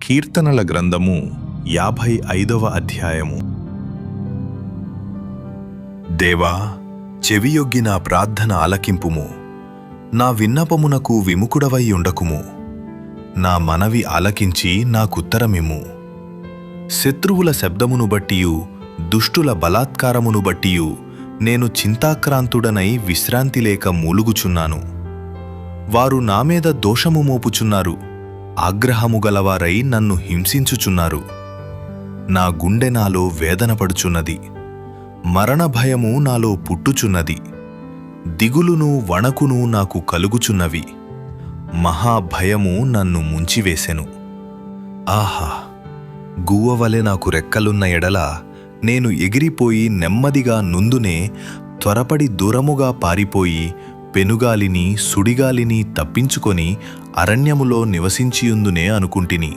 కీర్తనల గ్రంథము 55వ అధ్యాయము. దేవా, చెవియొగ్గి నా ప్రార్థన ఆలకింపుము. నా విన్నపమునకు విముఖుడవై ఉండకుము. నా మనవి ఆలకించి నాకుత్తరమిమ్ము. శత్రువుల శబ్దమును బట్టియు దుష్టుల బలాత్కారమును బట్టియు నేను చింతాక్రాంతుడనై విశ్రాంతి లేక మూలుగుచున్నాను. వారు నా మీద దోషము మోపుచున్నారు. ఆగ్రహము గలవారై నన్ను హింసించుచున్నారు. నా గుండె నాలో వేదనపడుచున్నది. మరణ భయము నాలో పుట్టుచున్నది. దిగులును వణకును నాకు కలుగుచున్నవి. మహాభయము నన్ను ముంచివేసెను. ఆహా! గువ్వవలె నాకు రెక్కలున్న ఎడల నేను ఎగిరిపోయి నెమ్మదిగా నుందునే త్వరపడి దూరముగా పారిపోయి పెనుగాలిని సుడిగాలిని తప్పించుకొని అరణ్యములో నివసించియుందునే అనుకుంటిని.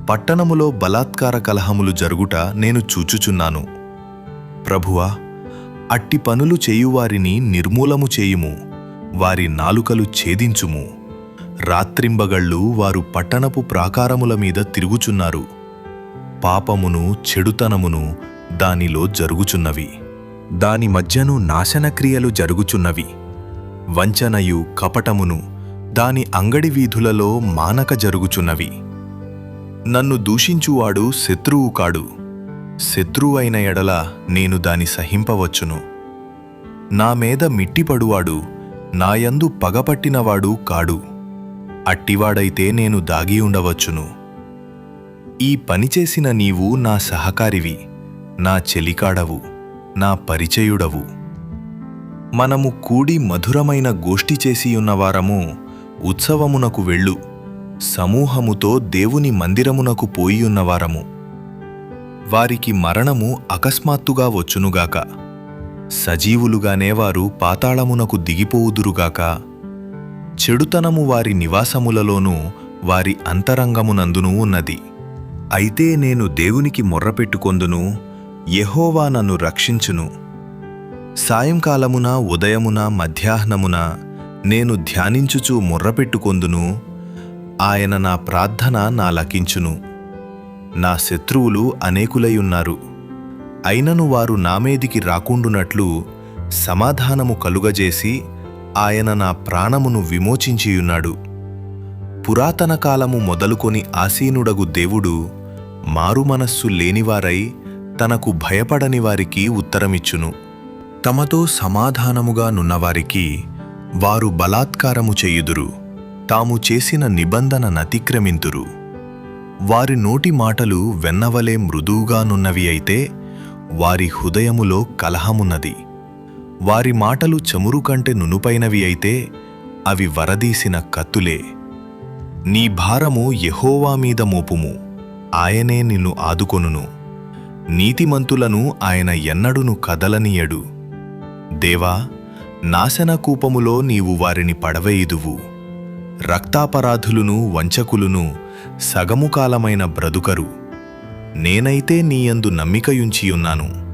పట్టణములో బలాత్కార కలహములు జరుగుట నేను చూచుచున్నాను. ప్రభువా, అట్టి పనులు చేయువారిని నిర్మూలము చేయుము. వారి నాలుకలు ఛేదించుము. రాత్రింబగళ్ళు వారు పట్టణపు ప్రాకారముల మీద తిరుగుచున్నారు. పాపమును చెడుతనమును దానిలో జరుగుచున్నవి. దాని మధ్యను నాశనక్రియలు జరుగుచున్నవి. వంచనయు కపటమును దాని అంగడి వీధులలో మానక జరుగుచున్నవి. నన్ను దూషించువాడు శత్రువు కాడు. శత్రువైన ఎడల నేను దాని సహింపవచ్చును. నా మీద మిట్టిపడువాడు నాయందు పగపట్టినవాడు కాడు. అట్టివాడైతే నేను దాగి ఉండవచ్చును. ఈ పనిచేసిన నీవు నా సహకారివి, నా చెలికాడవు, నా పరిచయుడవు. మనము కూడి మధురమైన గోష్ఠి చేసియున్నవారము ఉత్సవమునకు వెళ్ళు. సమూహముతో దేవుని మందిరమునకు పోయియున్నవారము. వారికి మరణము అకస్మాత్తుగా వచ్చునుగాక. సజీవులుగానే వారు పాతాళమునకు దిగిపోవుదురుగాక. చెడుతనము వారి నివాసములలోనూ వారి అంతరంగమునందునూ ఉన్నది. అయితే నేను దేవునికి మొర్రపెట్టుకొందును. యెహోవా నన్ను రక్షించును. సాయంకాలమున ఉదయమున మధ్యాహ్నమున నేను ధ్యానించుచు మొర్రపెట్టుకొందును. ఆయన నా ప్రార్థన నాలకించును. నా శత్రువులు అనేకులైయున్నారు. అయినను వారు నామీదికి రాకుండునట్లు సమాధానము కలుగజేసి ఆయన నా ప్రాణమును విమోచించియున్నాడు. పురాతన కాలము మొదలుకొని ఆసీనుడగు దేవుడు మారుమనస్సు లేనివారై తనకు భయపడని వారికి ఉత్తరమిచ్చును. తమతో సమాధానముగా నున్నవారికి వారు బలాత్కారము చేయుదురు. తాము చేసిన నిబంధన నతిక్రమింతురు. వారి నోటి మాటలు వెన్నవలే మృదువుగానున్నవి అయితే వారి హృదయములో కలహమున్నది. వారి మాటలు చమురు కంటే నునుపైనవి అయితే అవి వరదీసిన కత్తులే. నీ భారము యెహోవా మీద మోపుము. ఆయనే నిన్ను ఆదుకొనును. నీతిమంతులను ఆయన ఎన్నడును కదలనీయడు. దేవా, నాశనకూపములో నీవు వారిని పడవేయుదువు. రక్తాపరాధులును వంచకులును సగముకాలమైన బ్రతుకరు. నేనైతే నీయందు నమ్మికయుంచియున్నాను.